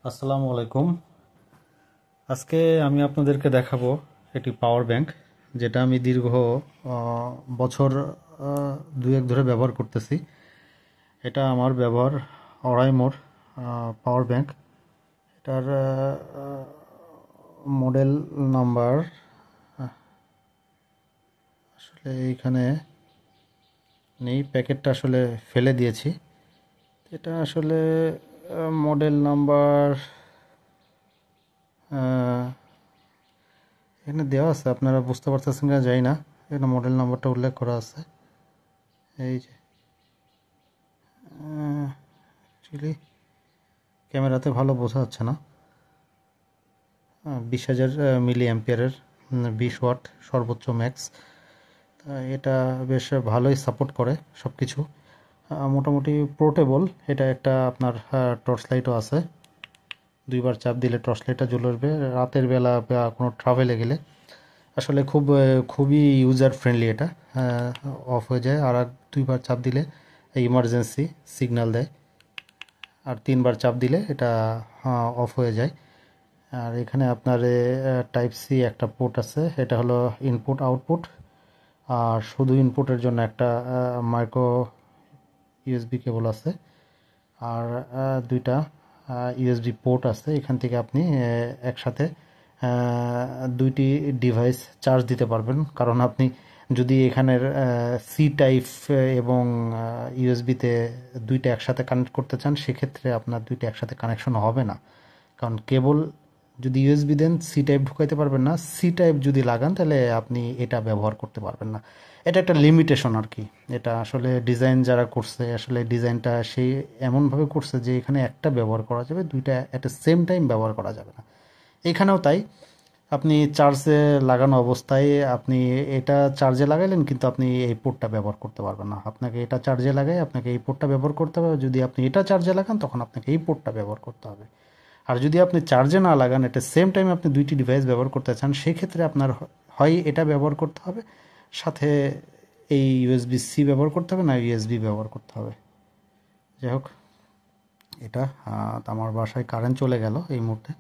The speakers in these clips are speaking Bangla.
আসসালামু আলাইকুম। আজকে আমি আপনাদেরকে দেখাবো একটি পাওয়ার ব্যাংক, যেটা আমি দীর্ঘ বছর দুয়েক ধরে ব্যবহার করতেছি। এটা আমার ব্যবহার অরাইমোর পাওয়ার ব্যাংক। এটার মডেল নাম্বার আসলে এইখানে নেই, প্যাকেটটা আসলে ফেলে দিয়েছি। এটা আসলে মডেল নাম্বার এখানে দেওয়া আছে, আপনারা বুঝতে পারতেছেন কিনা জানি না। এখানে মডেল নাম্বারটা উল্লেখ করা আছে। এই যে অ্যাকচুয়ালি ক্যামেরাতে ভালো বোঝা যাচ্ছে না। 20,000 মিলি অ্যাম্পিয়ারের 20 ওয়াট সর্বোচ্চ ম্যাক্স। এটা বেশ ভালোই সাপোর্ট করে সব কিছু, মোটামুটি পোর্টেবল। এটা একটা আপনার টর্চ লাইটও আছে, দুইবার চাপ দিলে টর্চ লাইটটা জ্বলে উঠবে রাতের বেলা বা কোনো ট্রাভেলে গেলে। আসলে খুবই ইউজার ফ্রেন্ডলি। এটা অফ হয়ে যায়, আর দুইবার চাপ দিলে ইমার্জেন্সি সিগন্যাল দেয়, আর তিনবার চাপ দিলে এটা অফ হয়ে যায়। আর এখানে আপনার টাইপ সি একটা পোর্ট আছে, এটা হলো ইনপুট আউটপুট। আর শুধু ইনপুটের জন্য একটা মাইক্রো ইউএসবি কেবল আছে, আর দুইটা ইউএসবি পোর্ট আছে। এখান থেকে আপনি একসাথে দুইটি ডিভাইস চার্জ দিতে পারবেন। কারণ আপনি যদি এখানের সি টাইপ এবং ইউএসবিতে দুইটা একসাথে কানেক্ট করতে চান, সেক্ষেত্রে আপনার দুইটা একসাথে কানেকশন হবে না। কারণ কেবল যদি ইউএসবি দেন সি টাইপ ঢুকাইতে পারবেন না, সি টাইপ যদি লাগান তাহলে আপনি এটা ব্যবহার করতে পারবেন না। এটা একটা লিমিটেশন আর কি। এটা আসলে ডিজাইন যারা করছে, আসলে ডিজাইনটা সেই এমনভাবে করছে যে এখানে একটা ব্যবহার করা যাবে, দুইটা অ্যাট দ্য সেম টাইম ব্যবহার করা যাবে না। এখানেও তাই, আপনি চার্জে লাগানো অবস্থায় আপনি এটা চার্জে লাগাইলেন, কিন্তু আপনি এই পোর্টটা ব্যবহার করতে পারবেন না। আপনাকে এটা চার্জে লাগাই আপনাকে এই পোর্টটা ব্যবহার করতে হবে। যদি আপনি এটা চার্জে লাগান তখন আপনাকে এই পোর্টটা ব্যবহার করতে হবে। আর যদি আপনি চার্জে না লাগান, এটা সেম টাইম আপনি দুইটি ডিভাইস ব্যবহার করতে চান, সেক্ষেত্রে আপনার হয় এটা ব্যবহার করতে হবে, সাথে এই ইউএসবি সি ব্যবহার করতে হবে, না ইউএসবি ব্যবহার করতে হবে। যাই হোক, এটা আমার বাসায় কারেন্ট চলে গেল এই মুহূর্তে।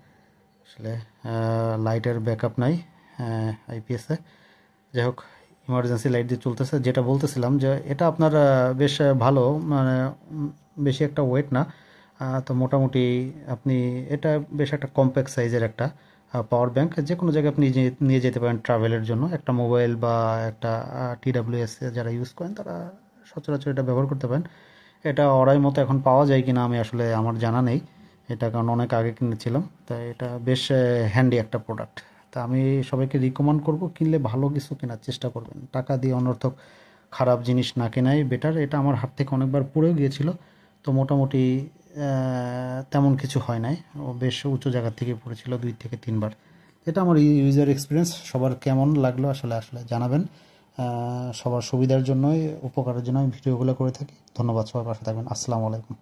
আসলে লাইটের ব্যাকআপ নাই আইপিএসে। যাই হোক, ইমার্জেন্সি লাইট দিয়ে চলতেছে। যেটা বলতেছিলাম যে এটা আপনার বেশ ভালো, মানে বেশি একটা ওয়েট না। তো মোটামুটি আপনি এটা বেশ একটা কম্প্যাক্ট সাইজের একটা পাওয়ার ব্যাংক, যে কোনো জায়গায় আপনি নিয়ে যেতে পারেন ট্রাভেলের জন্য। একটা মোবাইল বা একটা টিডাব্লিউএস যারা ইউজ করেন তারা সচরাচর এটা ব্যবহার করতে পারেন। এটা অড়াই মতো এখন পাওয়া যায় কিনা আমি আসলে আমার জানা নেই, এটা কারণ অনেক আগে কিনেছিলাম। তাই এটা বেশ হ্যান্ডি একটা প্রোডাক্ট। তা আমি সবাইকে রিকমেন্ড করব, কিনলে ভালো কিছু কেনার চেষ্টা করবেন, টাকা দিয়ে অনর্থক খারাপ জিনিস না কেনাই বেটার। এটা আমার হাত থেকে অনেকবার পড়েও গিয়েছিল, তো মোটামুটি তেমন কিছু হয় নাই। ও বেশ উঁচু জায়গা থেকে পড়েছিল 2 থেকে 3 বার। এটা আমার ইউজার এক্সপিরিয়েন্স। সবার কেমন লাগলো আসলে আসলে জানাবেন। সবার সুবিধার জন্যই, উপকারের জন্য আমি ভিডিওগুলো করে থাকি। ধন্যবাদ, সবার পাশে থাকবেন। আসসালামু আলাইকুম।